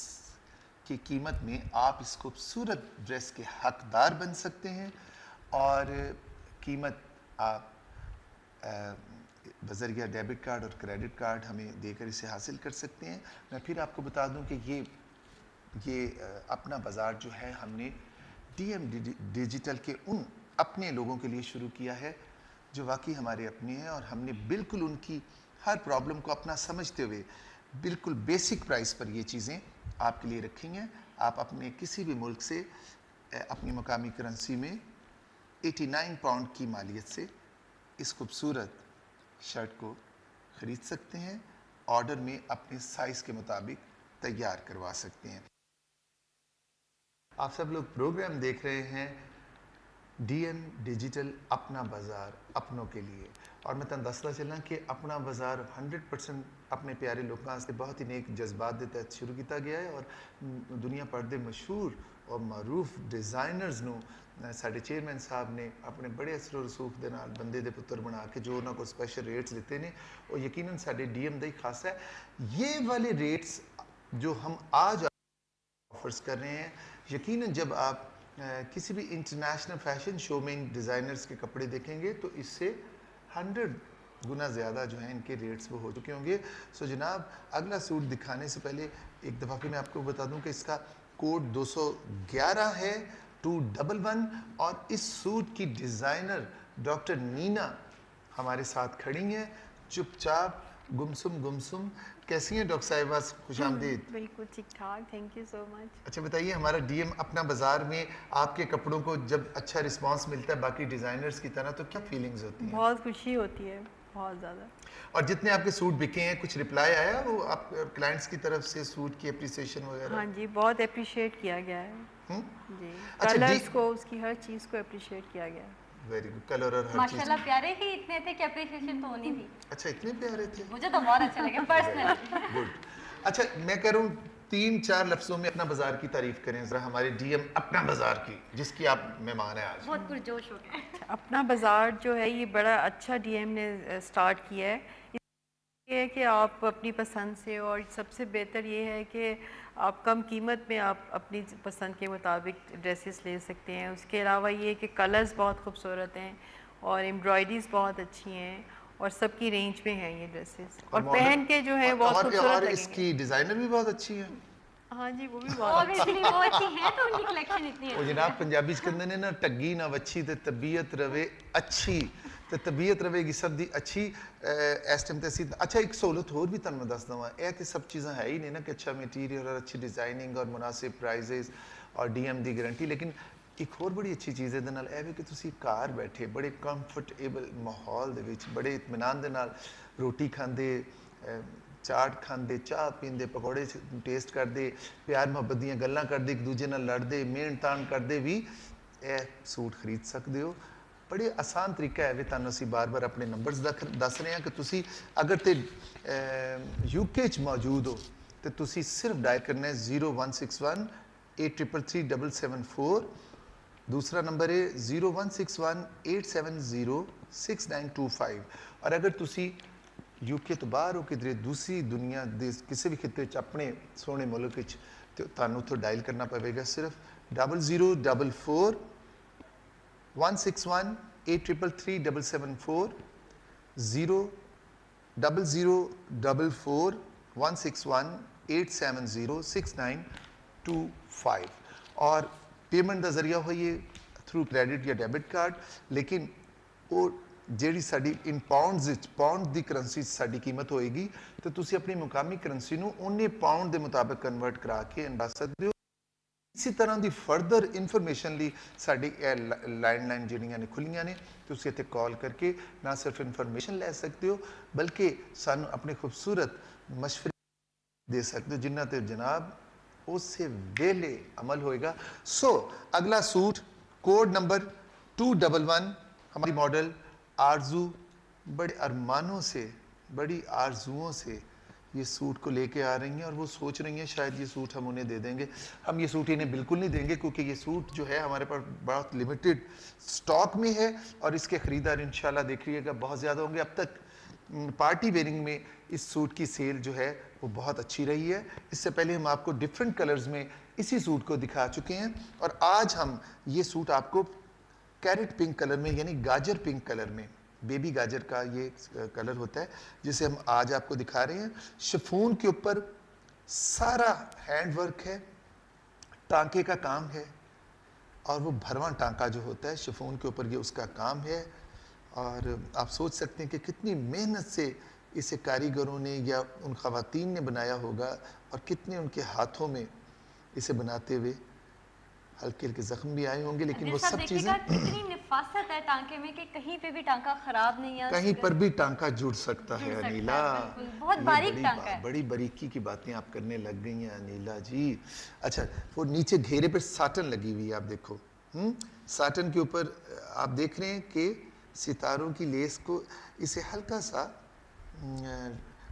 B: की कीमत में आप इस खूबसूरत ड्रेस के हकदार बन सकते हैं और कीमत आप बज़रिया डेबिट कार्ड और क्रेडिट कार्ड हमें देकर इसे हासिल कर सकते हैं। मैं फिर आपको बता दूं कि ये अपना बाज़ार जो है हमने डीएम डिजिटल के उन अपने लोगों के लिए शुरू किया है जो वाकई हमारे अपने हैं और हमने बिल्कुल उनकी हर प्रॉब्लम को अपना समझते हुए बिल्कुल बेसिक प्राइस पर ये चीज़ें आपके लिए रखी हैं। आप अपने किसी भी मुल्क से अपनी मकामी करेंसी में 89 पाउंड की मालियत से इस खूबसूरत शर्ट को ख़रीद सकते हैं। ऑर्डर में अपने साइज़ के मुताबिक तैयार करवा सकते हैं। आप सब लोग प्रोग्राम देख रहे हैं डीएम डिजिटल अपना बाज़ार अपनों के लिए और मैं तुम दसदा चलना कि अपना बाज़ार 100% अपने प्यारे लोगों से बहुत ही नेक जज्बात के तहत शुरू किया गया है और दुनिया भर के मशहूर और मरूफ डिज़ाइनर्स नू साडे चेयरमैन साहब ने अपने बड़े असर रसूख के नाल बंदे दे पुत्र बना के जो उन्होंने को स्पेशल रेट्स दिते ने और यकीनन साडे डीएम दा ही खासा है। ये वाले रेट्स जो हम आज ऑफर्स कर रहे हैं यकीनन जब आप किसी भी इंटरनेशनल फैशन शो में इन डिज़ाइनर्स के कपड़े देखेंगे तो इससे 100 गुना ज़्यादा जो है इनके रेट्स वो हो चुके होंगे। सो जनाब अगला सूट दिखाने से पहले एक दफ़ा फिर मैं आपको बता दूं कि इसका कोड 211 है 211 और इस सूट की डिज़ाइनर डॉक्टर नीना हमारे साथ खड़ी हैं चुपचाप गुमसुम। कैसी हैं डॉक्टर साहिबा? खुश आमदीद।
C: बिल्कुल ठीक ठाक, थैंक यू सो मच।
B: अच्छा बताइए हमारा डीएम अपना बाजार में आपके कपड़ों को जब अच्छा रिस्पांस मिलता है बाकी डिज़ाइनर्स की तरह तो क्या फीलिंग्स होती हैं?
C: बहुत खुशी होती है, बहुत ज़्यादा।
B: और जितने आपके सूट बिके हैं कुछ रिप्लाई आया वो आप क्लाइंट्स की तरफ से सूट की अप्रिसिएशन वगैरह?
C: हाँ जी, बहुत अप्रिशिएट किया गया है जी।
B: अच्छा,
C: कलर्स को उसकी हर चीज़ को अप्रिशिएट किया गया है।
B: Very good. कलर और हर चीज
A: माशाल्लाह प्यारे ही इतने थे कि अप्रिसिएशन तो होनी थी।
B: अच्छा इतने प्यारे थे,
A: मुझे तो बहुत अच्छे लगे पर्सनली।
B: गुड। अच्छा मैं कह रहा हूँ 3-4 लफ्जों में अपना बाजार की तारीफ करें जरा हमारे डीएम अपना बाजार की जिसकी आप मेहमान हैं आज।
A: बहुत पुरजोश हो गए।
C: अपना बाज़ार जो है ये बड़ा अच्छा डीएम ने स्टार्ट किया है। ये है कि आप अपनी पसंद से और सबसे बेहतर ये है कि आप कम कीमत में आप अपनी पसंद के मुताबिक ड्रेसेस ले सकते हैं। उसके अलावा ये कि कलर्स बहुत खूबसूरत हैं और एम्ब्रॉयडरीज बहुत अच्छी हैं और सबकी रेंज में हैं ये ड्रेसेस और पहन के जो है बहुत खूबसूरत
B: और
C: लगेंगे।
B: इसकी डिज़ाइनर भी बहुत अच्छी है।
C: हाँ जी वो भी बहुत
A: ऑब्वियसली वो अच्छी है तो उनकी कलेक्शन इतनी
B: वो
A: है।
B: जनाब पंजाबी च कहंदे ने ना टग्गी ना वच्छी ते तबीयत रवे अच्छी ਤੇ ਤਬੀਅਤ ਰਵੇਗੀ ਸਭ ਦੀ ਅੱਛੀ ਇਸ ਟਾਈਮ ਤੇ ਅਸੀਂ ਅੱਛਾ ਇੱਕ ਸਹੂਲਤ ਹੋਰ ਵੀ ਤੁਹਾਨੂੰ ਦੱਸ ਦਵਾਂ ਇਹ ਤੇ ਸਭ ਚੀਜ਼ਾਂ ਹੈ ਹੀ ਨਹੀਂ ਨਾ ਕਿ ਅੱਛਾ ਮਟੀਰੀਅਲ और अच्छी डिज़ाइनिंग और मुनासिब प्राइजेस और डीएम ਦੀ ਗਾਰੰਟੀ ਲੇਕਿਨ ਇੱਕ ਹੋਰ ਬੜੀ ਅੱਛੀ ਚੀਜ਼ ਇਹਦੇ ਨਾਲ ਇਹ ਵੀ ਕਿ ਤੁਸੀਂ ਘਰ ਬੈਠੇ ਬੜੇ ਕੰਫਰਟੇਬਲ ਮਾਹੌਲ ਦੇ ਵਿੱਚ ਬੜੇ ਇਤਮਾਨਾਨ ਦੇ ਨਾਲ ਰੋਟੀ ਖਾਂਦੇ ਚਾਟ ਖਾਂਦੇ ਚਾਹ ਪੀਂਦੇ ਪਕੌੜੇ ਟੇਸਟ ਕਰਦੇ ਪਿਆਰ ਮੁਹੱਬਤ ਦੀਆਂ ਗੱਲਾਂ ਕਰਦੇ ਇੱਕ ਦੂਜੇ ਨਾਲ ਲੜਦੇ ਮੇਨ ਤਾਨ ਕਰਦੇ ਵੀ ਇਹ ਸੂਟ ਖਰੀਦ ਸਕਦੇ ਹੋ। बड़े आसान तरीका है तुहानूं असीं बार-बार अपने नंबर्स दस रहे हैं कि तुसीं अगर तो यूके च मौजूद हो तो तुसीं सिर्फ डायल करना है 0161 8333 दूसरा नंबर है 0161 870 6925 और अगर तुसीं यूके तो बाहर हो किधरे दूसरी दुनिया के किसी भी खिते अपने सोहने मुल्क तो तुहानूं उत्थों डायल करना पवेगा सिर्फ 0044 161 833 774 00044 161 870 6925 और पेमेंट का जरिया हो ये थ्रू क्रेडिट या डेबिट कार्ड लेकिन वो ਜਿਹੜੀ ਸਾਡੀ ਇਨ ਪਾਉਂਡਸ ਵਿੱਚ ਪਾਉਂਡ ਦੀ ਕਰੰਸੀ ਸਾਡੀ ਕੀਮਤ ਹੋਏਗੀ ਤੇ ਤੁਸੀਂ ਆਪਣੀ ਮੁਕਾਮੀ ਕਰੰਸੀ ਨੂੰ ਉਹਨੇ ਪਾਉਂਡ ਦੇ ਮੁਤਾਬਕ ਕਨਵਰਟ ਕਰਾ ਕੇ ਅੰਦਾਜ਼ ਸਕਦੇ ਹੋ। इसी तरह की फर्दर इन्फॉर्मेशन लिए साड़ी लैंडलाइन जिहड़ियां ने खुलियां ने तुसीं इत्थे कॉल करके ना सिर्फ इन्फॉर्मेशन ले सकते हो बल्कि सानू अपने खूबसूरत मशवरे दे सकते हो जिन्हां ते जनाब उस वेले अमल होएगा। सो अगला सूट कोड नंबर 211 हमारी मॉडल आरजू बड़े अरमानों से बड़ी आरजुओं से ये सूट को लेके आ रही हैं और वो सोच रही हैं शायद ये सूट हम उन्हें दे देंगे। हम ये सूट इन्हें बिल्कुल नहीं देंगे क्योंकि ये सूट जो है हमारे पास बहुत लिमिटेड स्टॉक में है और इसके ख़रीदार इंशाल्लाह देखिएगा बहुत ज़्यादा होंगे। अब तक पार्टी वेयरिंग में इस सूट की सेल जो है वो बहुत अच्छी रही है। इससे पहले हम आपको डिफरेंट कलर्स में इसी सूट को दिखा चुके हैं और आज हम ये सूट आपको कैरेट पिंक कलर में यानी गाजर पिंक कलर में, बेबी गाजर का ये कलर होता है जिसे हम आज आपको दिखा रहे हैं। शिफॉन के ऊपर सारा हैंड वर्क है, टांके का काम है और वो भरवां टांका जो होता है शिफॉन के ऊपर ये उसका काम है। और आप सोच सकते हैं कि कितनी मेहनत से इसे कारीगरों ने या उन ख़वातीन ने बनाया होगा और कितने उनके हाथों में इसे बनाते हुए हल्के हल्के जख्म भी आए होंगे, लेकिन वो सब चीजें
A: कितनी निफासत है टांके में कि कहीं पे भी टांका खराब नहीं है,
B: कहीं पर भी टांका जुड़ सकता है। अनीला,
A: बहुत बारीक टांका है।
B: बड़ी बारीकी की बातें आप करने लग गई हैं अनीला जी। अच्छा, वो नीचे घेरे पर साटन लगी हुई है, आप देखो। साटन के ऊपर आप देख रहे हैं कि सितारों की लेस को इसे हल्का सा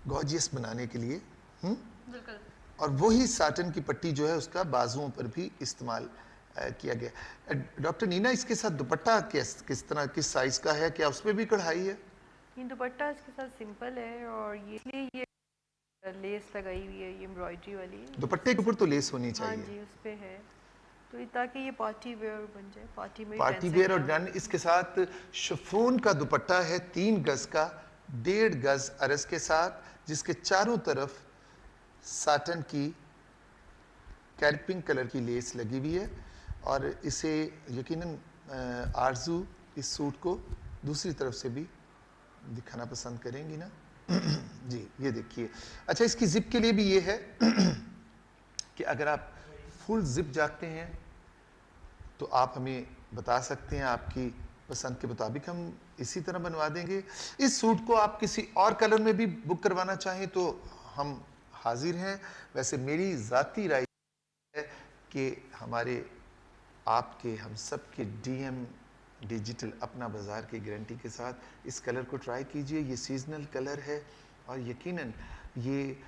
B: गॉर्जियस बनाने के लिए
A: बिल्कुल,
B: और वही साटन की पट्टी जो है उसका बाजुओं पर भी इस्तेमाल किया गया। डॉक्टर नीना, इसके साथ दुपट्टा किस तरह किस साइज का है, क्या उसमें भी कढ़ाई है?
C: ये दुपट्टा इसके साथ सिंपल है और ये लेस लगाई हुई है, ये एम्ब्रॉयडरी वाली।
B: दुपट्टे के ऊपर तो लेस होनी चाहिए।
C: हाँ जी, उस पे है, तो ताकि ये पार्टी वेयर बन जाए, पार्टी में
B: पार्टी वेयर। और डन इसके साथ शिफॉन का दुपट्टा है 3 गज का, 1.5 गज अरस के साथ, जिसके चारों तरफ साटन की कैरेट पिंक कलर की लेस लगी हुई है। और इसे यकीनन आरजू इस सूट को दूसरी तरफ से भी दिखाना पसंद करेंगी ना। जी, ये देखिए। अच्छा, इसकी जिप के लिए भी ये है कि अगर आप फुल जिप चाहते हैं तो आप हमें बता सकते हैं, आपकी पसंद के मुताबिक हम इसी तरह बनवा देंगे। इस सूट को आप किसी और कलर में भी बुक करवाना चाहें तो हम हाजिर हैं। वैसे मेरी ज़ाती राय है कि हमारे आपके हम सब के डीएम डिजिटल अपना बाज़ार की गारंटी के साथ इस कलर को ट्राई कीजिए। ये सीजनल कलर है और यकीनन ये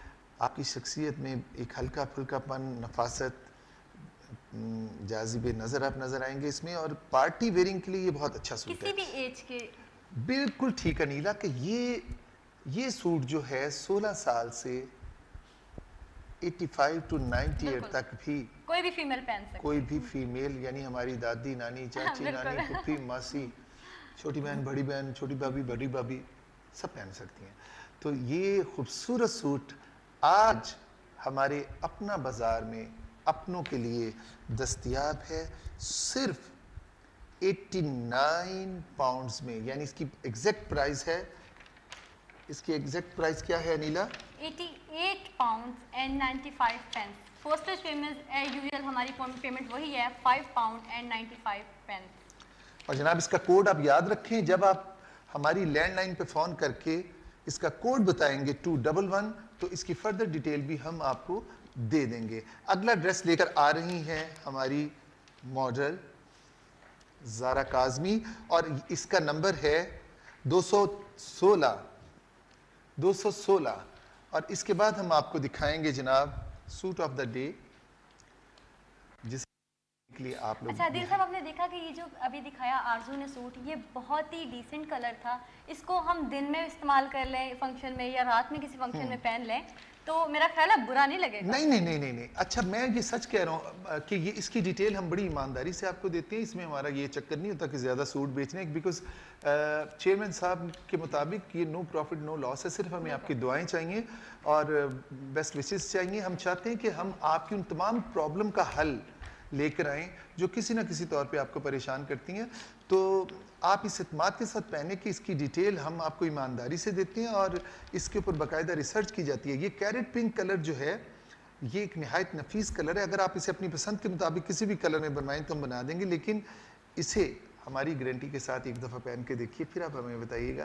B: आपकी शख्सियत में एक हल्का फुल्कापन, नफासत, जाज़िबे नज़र आप नज़र आएंगे इसमें। और पार्टी वेयरिंग के लिए ये बहुत अच्छा सूट है,
A: किसी भी एज के।
B: बिल्कुल ठीक है नीला कि ये सूट जो है 16 साल से 85 टू 90 ईयर तक भी
A: कोई भी फीमेल पहन सकती है।
B: कोई भी फीमेल यानी हमारी दादी, नानी, चाची, नानी, फूफी, मासी, छोटी बहन, बड़ी बहन, छोटी भाभी, बड़ी भाभी सब पहन सकती हैं। तो ये खूबसूरत सूट आज हमारे अपना बाज़ार में अपनों के लिए दस्तयाब है सिर्फ 89 पाउंड्स में। यानी इसकी एग्जैक्ट प्राइस है, इसकी एग्जैक्ट प्राइस क्या है Anila?
A: 88 pounds and 95 pence. Postage payment as usual हमारी पेमेंट वही है, 5 पाउंड एंड 95 पेंस।
B: और जनाब इसका कोड आप याद रखें, जब आप हमारी लैंडलाइन पे फ़ोन करके इसका कोड बताएंगे 211 तो इसकी फर्दर डिटेल भी हम आपको दे देंगे। अगला ड्रेस लेकर आ रही हैं हमारी मॉडल ज़ारा काज़मी और इसका नंबर है 216 और इसके बाद हम आपको दिखाएंगे जनाब सूट ऑफ द डे जिसके लिए आप लोग।
A: अच्छा आदिल साहब, आपने देखा कि ये जो अभी दिखाया आरजू ने सूट, ये बहुत ही डिसेंट कलर था। इसको हम दिन में इस्तेमाल कर लें फंक्शन में या रात में किसी फंक्शन में पहन लें तो मेरा ख्याल है बुरा नहीं लगेगा।
B: नहीं। अच्छा, मैं ये सच कह रहा हूँ कि ये इसकी डिटेल हम बड़ी ईमानदारी से आपको देते हैं। इसमें हमारा ये चक्कर नहीं होता कि ज़्यादा सूट बेचने, बिकॉज चेयरमैन साहब के मुताबिक ये नो प्रॉफिट नो लॉस है। सिर्फ हमें आपकी दुआएं चाहिए और बेस्ट विशेस चाहिए। हम चाहते हैं कि हम आपकी उन तमाम प्रॉब्लम का हल लेकर आएँ जो किसी ना किसी तौर पे आपको परेशान करती हैं। तो आप इस इत्मीनान के साथ पहने कि इसकी डिटेल हम आपको ईमानदारी से देते हैं और इसके ऊपर बाकायदा रिसर्च की जाती है। ये कैरेट पिंक कलर जो है ये एक नहायत नफीस कलर है। अगर आप इसे अपनी पसंद के मुताबिक किसी भी कलर में बनवाएं तो हम बना देंगे, लेकिन इसे हमारी गारंटी के साथ एक दफ़ा पहन के देखिए, फिर आप हमें बताइएगा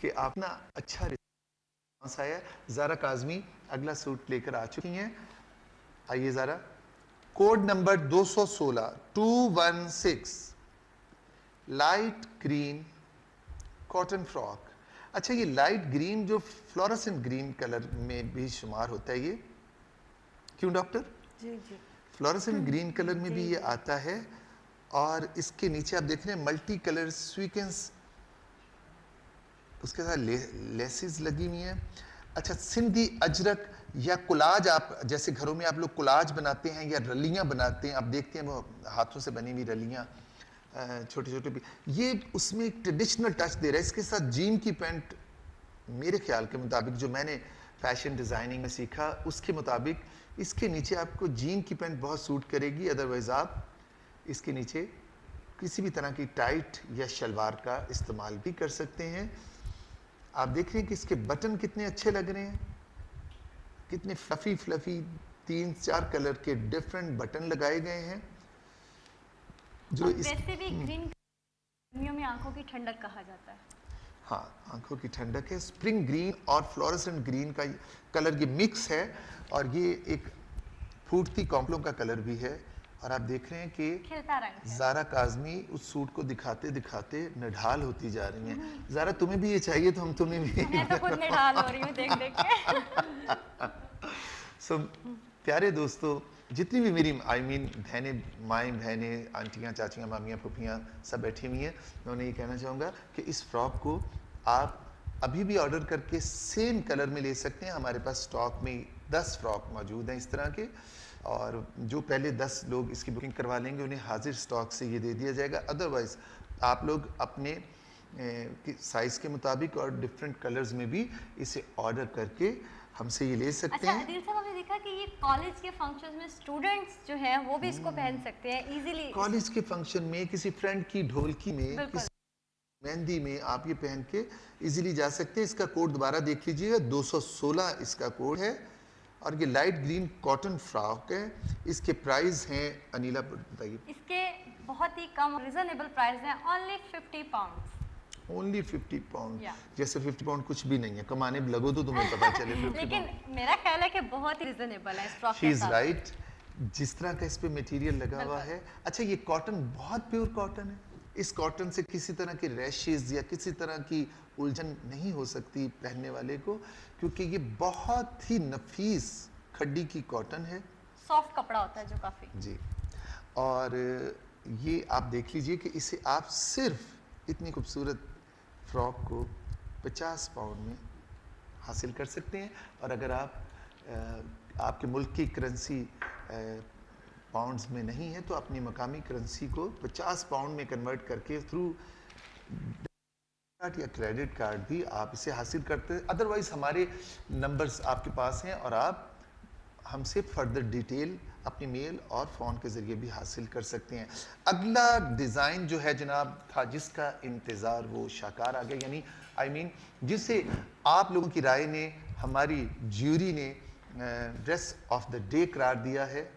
B: कि आपना अच्छा रिस्पॉन्स आया। ज़ारा काज़मी अगला सूट लेकर आ चुकी हैं। आइए Zara, code number 216 light green cotton frock. अच्छा, ये लाइट ग्रीन जो फ्लोरेसेंट ग्रीन कलर में भी शुमार होता है, ये क्यों डॉक्टर?
C: जी जी।
B: फ्लोरेसेंट ग्रीन कलर में भी ये आता है, और इसके नीचे आप देख रहे हैं मल्टी कलर स्वीकेंस, उसके साथ लेसेस लगी हुई हैं। अच्छा, सिंधी अजरक या कोलाज, आप जैसे घरों में आप लोग कोलाज बनाते हैं या रलियां बनाते हैं, आप देखते हैं वो हाथों से बनी हुई रलियां छोटे छोटे भी, ये उसमें एक ट्रेडिशनल टच दे रहा है। इसके साथ जीन की पैंट, मेरे ख्याल के मुताबिक जो मैंने फैशन डिज़ाइनिंग में सीखा उसके मुताबिक, इसके नीचे आपको जीन की पैंट बहुत सूट करेगी। अदरवाइज़ आप इसके नीचे किसी भी तरह की टाइट या शलवार का इस्तेमाल भी कर सकते हैं। आप देख रहे हैं कि इसके बटन कितने अच्छे लग रहे हैं, कितने फ्लफी फ्लफी 3-4 कलर के डिफरेंट बटन लगाए गए हैं। जो
A: वैसे भी ग्रीन गर्मियों में आंखों की ठंडक कहा जाता है।
B: हाँ, आंखों की ठंडक है। स्प्रिंग ग्रीन और फ्लोरेसेंट ग्रीन का कलर ये मिक्स है, और ये एक फूटती कॉम्पलों का कलर भी है। और आप देख रहे हैं कि
A: खिलता रंग है।
B: ज़ारा काज़मी उस सूट को दिखाते दिखाते निढाल होती जा रही हैं। ज़ारा, तुम्हें भी ये चाहिए तो हम तुम्हें भी
A: मैं तो खुद निढाल हो रही हूँ देख देख के।
B: सो प्यारे दोस्तों, जितनी भी मेरी बहनें, माएँ बहनें, आंटियाँ, चाचियाँ, मामियाँ, फूफियाँ सब बैठी हुई हैं, मैं उन्हें ये कहना चाहूँगा कि इस फ्रॉक को आप अभी भी ऑर्डर करके सेम कलर में ले सकते हैं। हमारे पास स्टॉक में 10 फ्रॉक मौजूद हैं इस तरह के, और जो पहले 10 लोग इसकी बुकिंग करवा लेंगे उन्हें हाजिर स्टॉक से ये दे दिया जाएगा। अदरवाइज़ आप लोग अपने साइज़ के मुताबिक और डिफरेंट कलर्स में भी इसे ऑर्डर करके हमसे ये ले सकते
A: अच्छा,
B: हैं।
A: आदिल साहब, आपने देखा कि ये कॉलेज के फंक्शंस में स्टूडेंट्स जो हैं वो भी इसको पहन सकते हैं इजीली।
B: कॉलेज के फंक्शन में, किसी फ्रेंड की ढोलकी में, किसी मेहंदी में आप ये पहन के इजीली जा सकते हैं। इसका कोड दोबारा देख लीजिएगा, 216 इसका कोड है, और ये लाइट ग्रीन कॉटन फ्रॉक है। इसके प्राइस हैं, अनिला बताइए।
A: इसके बहुत ही कम रिजनेबल प्राइस हैं, only 50 pound.
B: Only 50 pound.
A: Yeah.
B: जैसे 50 पाउंड कुछ भी नहीं है, कमाने भी लगो तो तुम्हें पता चले 50
A: लेकिन मेरा ख्याल है कि बहुत ही रिजनेबल है इस फ्रॉक
B: शी
A: के
B: इज
A: साथ।
B: राइट, जिस तरह का इस पे मटेरियल लगा हुआ है। अच्छा, ये कॉटन बहुत प्योर कॉटन है। इस कॉटन से किसी तरह की रैशेज या किसी तरह की उलझन नहीं हो सकती पहनने वाले को, क्योंकि ये बहुत ही नफीस खड्डी की कॉटन है।
A: सॉफ्ट कपड़ा होता है जो काफी।
B: जी, और ये आप देख लीजिए कि इसे आप सिर्फ इतनी खूबसूरत फ्रॉक को 50 पाउंड में हासिल कर सकते हैं। और अगर आप आपके मुल्क की करेंसी पाउंड्स में नहीं है, तो अपनी मकामी करेंसी को 50 पाउंड में कन्वर्ट करके थ्रू या क्रेडिट कार्ड भी आप इसे हासिल करते हैं। अदरवाइज हमारे नंबर्स आपके पास हैं, और आप हमसे फर्दर डिटेल अपनी मेल और फ़ोन के ज़रिए भी हासिल कर सकते हैं। अगला डिज़ाइन जो है जनाब था, जिसका इंतज़ार, वो शाकार आ गया, यानी जिसे आप लोगों की राय ने, हमारी ज्यूरी ने ड्रेस ऑफ द डे करार दिया है।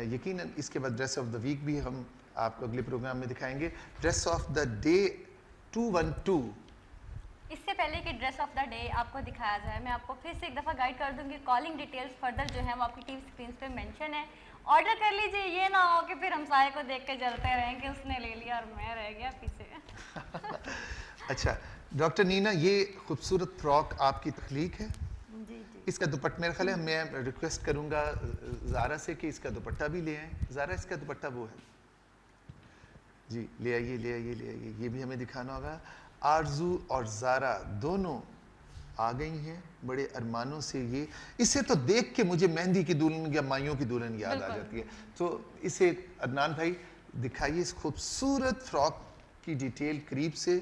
B: यकीनन इसके बाद ड्रेस ऑफ द वीक भी हम आपको अगले प्रोग्राम में दिखाएंगे। Dress of the day 212।
A: इससे पहले कि ड्रेस ऑफ द डे आपको दिखाया जाए, मैं आपको फिर से एक दफ़ा गाइड कर दूंगी। कॉलिंग डिटेल्स फर्दर जो है वो आपकी टीवी स्क्रीन पे मेंशन है। ऑर्डर कर लीजिए, ये ना हो कि फिर हम सारे को देख के जलते रहें कि उसने ले लिया और मैं रह गया पीछे।
B: अच्छा डॉक्टर नीना, ये खूबसूरत फ्रॉक आपकी तख्लीक है?
C: जी जी।
B: इसका दुपट्टा, मेरे ख्याल है मैं रिक्वेस्ट करूंगा ज़ारा से कि इसका दुपट्टा भी ले आएँ। ज़ारा, इसका दुपट्टा वो है जी, ले आइए ले आइए ले आइए। ये भी हमें दिखाना होगा। आरजू और ज़ारा दोनों आ गई हैं बड़े अरमानों से। ये इसे तो देख के मुझे मेहंदी की दुल्हन या माइयों की दुल्हन याद आ जाती है। तो इसे अदनान भाई दिखाइए, इस खूबसूरत फ्रॉक की डिटेल करीब से।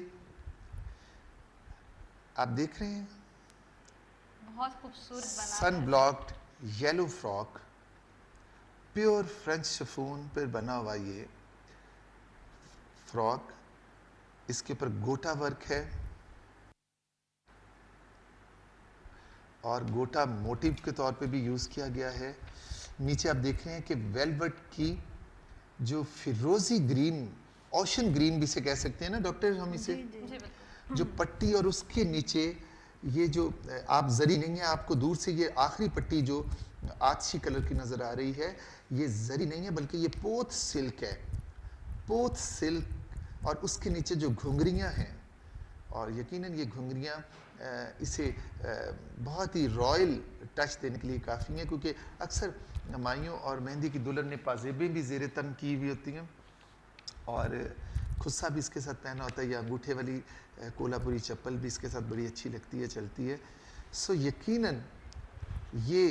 B: आप देख रहे हैं,
A: बहुत खूबसूरत बना
B: sun blocked yellow frock, pure French chiffon पर बना हुआ ये फ्रॉक। इसके ऊपर गोटा वर्क है, और गोटा मोटिव के तौर पे भी यूज़ किया गया है। नीचे आप देख रहे हैं कि वेलवेट की जो फिरोजी ग्रीन, ओशन ग्रीन भी इसे कह सकते हैं ना डॉक्टर हम इसे, जो पट्टी, और उसके नीचे ये जो आप जरी नहीं है, आपको दूर से ये आखिरी पट्टी जो आछी कलर की नज़र आ रही है, ये जरी नहीं है बल्कि ये पोत सिल्क है। पोत सिल्क, और उसके नीचे जो घुंघरियाँ हैं और यकीनन ये घुंघरियाँ इसे बहुत ही रॉयल टच देने के लिए काफ़ी हैं, क्योंकि अक्सर माइयों और मेहंदी की दुल्हन ने पाजेबें भी ज़ेर तन की हुई होती हैं और खुस्सा भी इसके साथ पहना होता है, या अंगूठे वाली कोल्हापुरी चप्पल भी इसके साथ बड़ी अच्छी लगती है, चलती है। सो यकीनन ये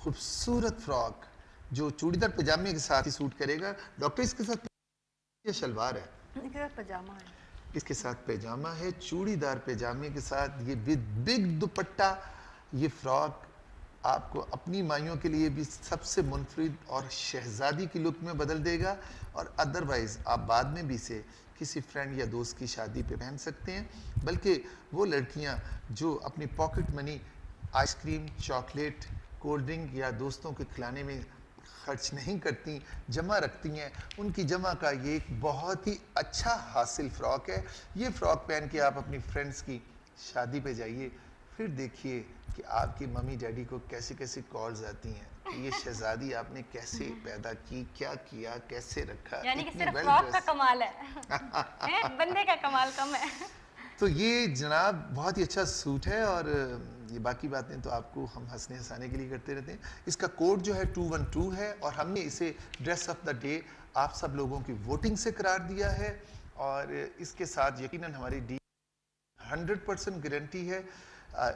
B: खूबसूरत फ्रॉक जो चूड़ीदार पजामे के साथ ही सूट करेगा। डॉक्टर इसके साथ ये शलवार है,
C: इसके साथ पजामा है,
B: इसके साथ पैजामा है, चूड़ीदार पैजामे के साथ ये बिग दुपट्टा। ये फ्रॉक आपको अपनी माइयों के लिए भी सबसे मुनफरिद और शहजादी की लुक में बदल देगा, और अदरवाइज़ आप बाद में भी इसे किसी फ्रेंड या दोस्त की शादी पे पहन सकते हैं। बल्कि वो लड़कियां जो अपनी pocket money ice cream, chocolate, cold drink या दोस्तों के खिलाने में खर्च नहीं करती, जमा रखती हैं, उनकी जमा का ये एक बहुत ही अच्छा हासिल फ़्रॉक है। ये फ़्रॉक पहन के आप अपनी फ्रेंड्स की शादी पे जाइए, फिर देखिए कि आपकी मम्मी डैडी को कैसे कैसे कॉल्स आती हैं कि ये शहजादी आपने कैसे पैदा की, क्या किया, कैसे रखा।
A: यानी कि सिर्फ फ्रॉक का कमाल है बंदे का कमाल कम है।
B: तो ये जनाब बहुत ही अच्छा सूट है, और ये बाकी बातें तो आपको हम हंसने हंसाने के लिए करते रहते हैं। इसका कोड जो है 212 है, और हमने इसे ड्रेस ऑफ द डे आप सब लोगों की वोटिंग से करार दिया है, और इसके साथ यकीनन हमारी 100% गारंटी है।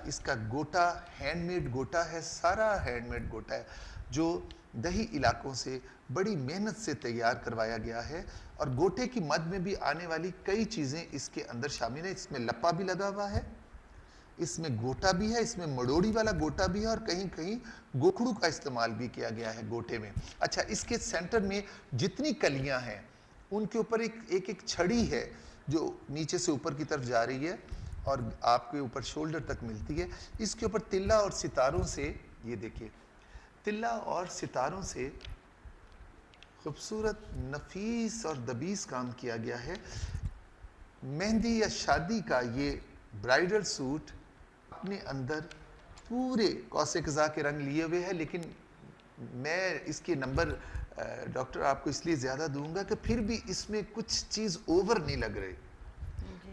B: इसका गोटा हैंडमेड गोटा है, सारा हैंडमेड गोटा है जो दही इलाकों से बड़ी मेहनत से तैयार करवाया गया है, और गोटे की मद में भी आने वाली कई चीज़ें इसके अंदर शामिल है। इसमें लप्पा भी लगा हुआ है, इसमें गोटा भी है, इसमें मड़ोड़ी वाला गोटा भी है, और कहीं कहीं गोखड़ू का इस्तेमाल भी किया गया है गोटे में। अच्छा, इसके सेंटर में जितनी कलियां हैं उनके ऊपर एक छड़ी है जो नीचे से ऊपर की तरफ जा रही है और आपके ऊपर शोल्डर तक मिलती है। इसके ऊपर तिल्ला और सितारों से, ये देखिए, तिल्ला और सितारों से खूबसूरत, नफीस और दबीस काम किया गया है। मेहंदी या शादी का ये ब्राइडल सूट अपने अंदर पूरे कौसे कज़ा के रंग लिए हुए है, लेकिन मैं इसके नंबर डॉक्टर आपको इसलिए ज़्यादा दूंगा कि फिर भी इसमें कुछ चीज़ ओवर नहीं लग रही।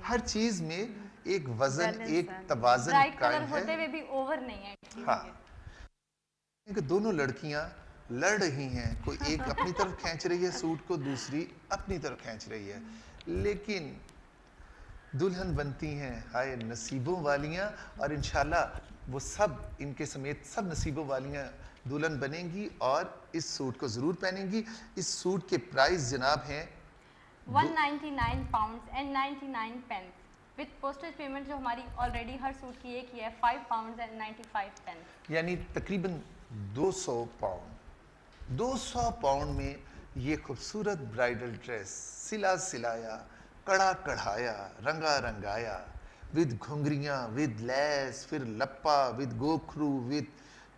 B: हर चीज़ में एक वजन, एक तवाज़न कायम है,
A: होते हुए भी ओवर नहीं है।
B: हाँ, क्योंकि दोनों लड़कियां लड़ रही हैं, कोई एक अपनी तरफ खींच रही है सूट को, दूसरी अपनी तरफ खींच रही है, लेकिन दुल्हन बनती हैं हाय नसीबों वालियां, और इंशाल्लाह वो सब इनके समेत सब नसीबों वालियां दुल्हन बनेंगी और इस सूट को ज़रूर पहनेंगी। इस सूट के प्राइस जनाब हैं
A: 199 pounds and 99 pence with postage payment जो हमारी ऑलरेडी हर सूट की एक ही है 5 पाउंड्स एंड 95 पेंस,
B: यानी तकरीबन 200 पाउंड। 200 पाउंड में ये खूबसूरत ब्राइडल ड्रेस सिला सिलाया, कड़ा कढ़ाया, रंगा रंगाया, विद घुंघरियाँ, विद लेस, फिर लप्पा, विद गोखरू, विद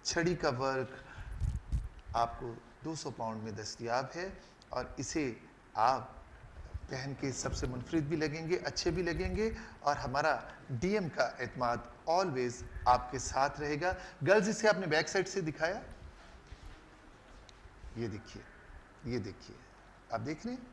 B: छड़ी का वर्क, आपको 200 पाउंड में दस्तयाब है। और इसे आप पहन के सबसे मुनफरिद भी लगेंगे, अच्छे भी लगेंगे, और हमारा डीएम का एतमाद ऑलवेज आपके साथ रहेगा। गर्ल्स, इसे आपने बैक साइड से दिखाया, ये देखिए, ये देखिए, आप देख रहे हैं,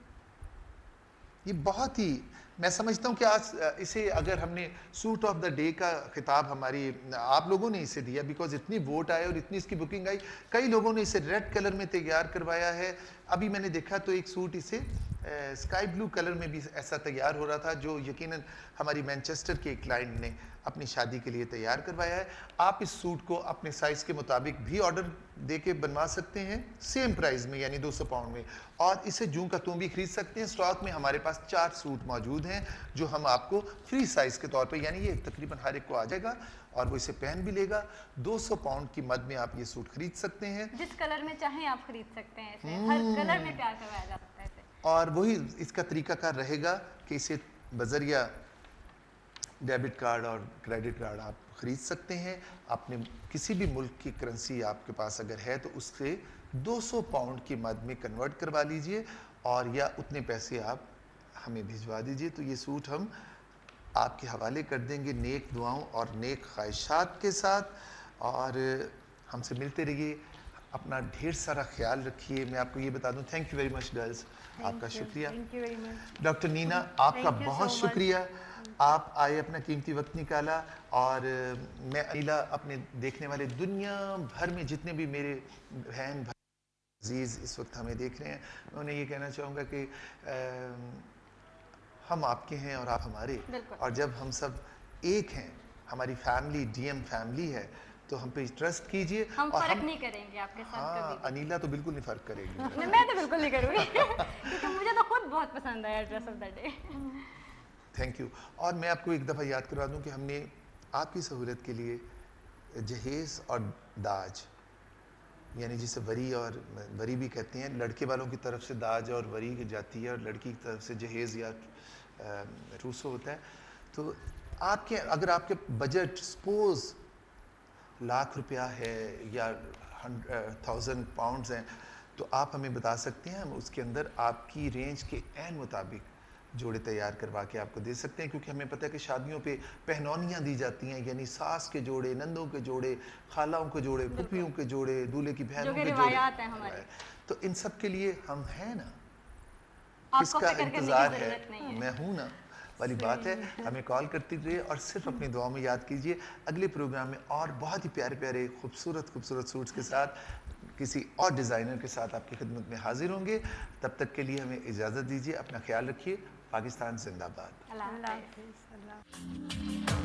B: ये बहुत ही, मैं समझता हूँ कि आज इसे अगर हमने सूट ऑफ द डे का खिताब हमारी आप लोगों ने इसे दिया, बिकॉज इतनी वोट आए और इतनी इसकी बुकिंग आई। कई लोगों ने इसे रेड कलर में तैयार करवाया है, अभी मैंने देखा तो एक सूट इसे स्काई ब्लू कलर में भी ऐसा तैयार हो रहा था, जो यकीनन हमारी मैनचेस्टर के क्लाइंट ने अपनी शादी के लिए तैयार करवाया है। आप इस सूट को अपने साइज़ के मुताबिक भी ऑर्डर दे के बनवा सकते हैं, सेम प्राइस में, यानी 200 पाउंड में, और इसे जूं का तुम भी खरीद सकते हैं। स्टॉक में हमारे पास 4 सूट मौजूद हैं जो हम आपको फ्री साइज़ के तौर पे, यानी ये तकरीबन हर एक को आ जाएगा और वो इसे पहन भी लेगा। 200 पाउंड की मद में आप ये सूट खरीद सकते हैं,
A: जिस कलर में चाहें आप खरीद सकते हैं इसे, हर कलर में तैयार करवाया जा सकता है इसे।
B: और वही इसका तरीकाकार रहेगा कि इसे बजरिया डेबिट कार्ड और क्रेडिट कार्ड आप ख़रीद सकते हैं। अपने किसी भी मुल्क की करेंसी आपके पास अगर है तो उससे 200 पाउंड की मद में कन्वर्ट करवा लीजिए, और या उतने पैसे आप हमें भिजवा दीजिए, तो ये सूट हम आपके हवाले कर देंगे नेक दुआओं और नेक ख्वाहिशात के साथ। और हमसे मिलते रहिए, अपना ढेर सारा ख्याल रखिए। मैं आपको ये बता दूं, thank you very much girls, आपका शुक्रिया।
C: Thank you very much
B: doctor Nina, आपका बहुत शुक्रिया। आप आए, अपना कीमती वक्त निकाला। और मैं अनिला, अपने देखने वाले दुनिया भर में जितने भी मेरे बहन भाई अजीज़ इस वक्त हमें देख रहे हैं, मैं उन्हें ये कहना चाहूँगा कि हम आपके हैं और आप हमारे, और जब हम सब एक हैं, हमारी फैमिली डीएम फैमिली है, तो हम पे ट्रस्ट कीजिए।
A: हम
B: और
A: फर्क नहीं करेंगे आपके साथ
B: हाँ,
A: कभी
B: अनिला तो बिल्कुल नहीं फ़र्क करेगी।
A: भी। मैं तो बिल्कुल नहीं करूँगी क्योंकि मुझे तो खुद बहुत पसंद आया dress of the day.
B: Thank you. और मैं आपको एक दफ़ा याद करवा दूं कि हमने आपकी सहूलत के लिए जहेज़ और दाज, यानी जिसे वरी और वरी भी कहते हैं, लड़के वालों की तरफ से दाज और वरी जाती है और लड़की की तरफ से जहेज़ या रूसो होता है। तो आपके, अगर आपके बजट सपोज़ ₹1,00,000 है या 1,000 पाउंड्स हैं, तो आप हमें बता सकते हैं, हम उसके अंदर आपकी रेंज के ऐन मुताबिक जोड़े तैयार करवा के आपको दे सकते हैं। क्योंकि हमें पता है कि शादियों पे पहनौनियाँ दी जाती हैं, यानी सास के जोड़े, नंदों के जोड़े, खालाओं के जोड़े, फुफियों के जोड़े, दूल्हे की बहनों के जोड़े,
A: रिवायात हैं हमारे।
B: तो इन सब के लिए हम हैं ना,
A: आपको
B: किसका
A: फिक्र करने की
B: इंतज़ार है,
A: ज़रूरत नहीं है।
B: मैं हूँ ना वाली बात है। हमें कॉल करती रहिए और सिर्फ अपनी दुआ में याद कीजिए। अगले प्रोग्राम में और बहुत ही प्यारे प्यारे खूबसूरत खूबसूरत सूट्स के साथ, किसी और डिज़ाइनर के साथ आपकी खिदमत में हाजिर होंगे। तब तक के लिए हमें इजाज़त दीजिए। अपना ख्याल रखिए। पाकिस्तान जिंदाबाद।
A: अल्लाह
C: अल्लाह
A: हाफ़िज़।
C: हाफ़िज़। अल्लाह।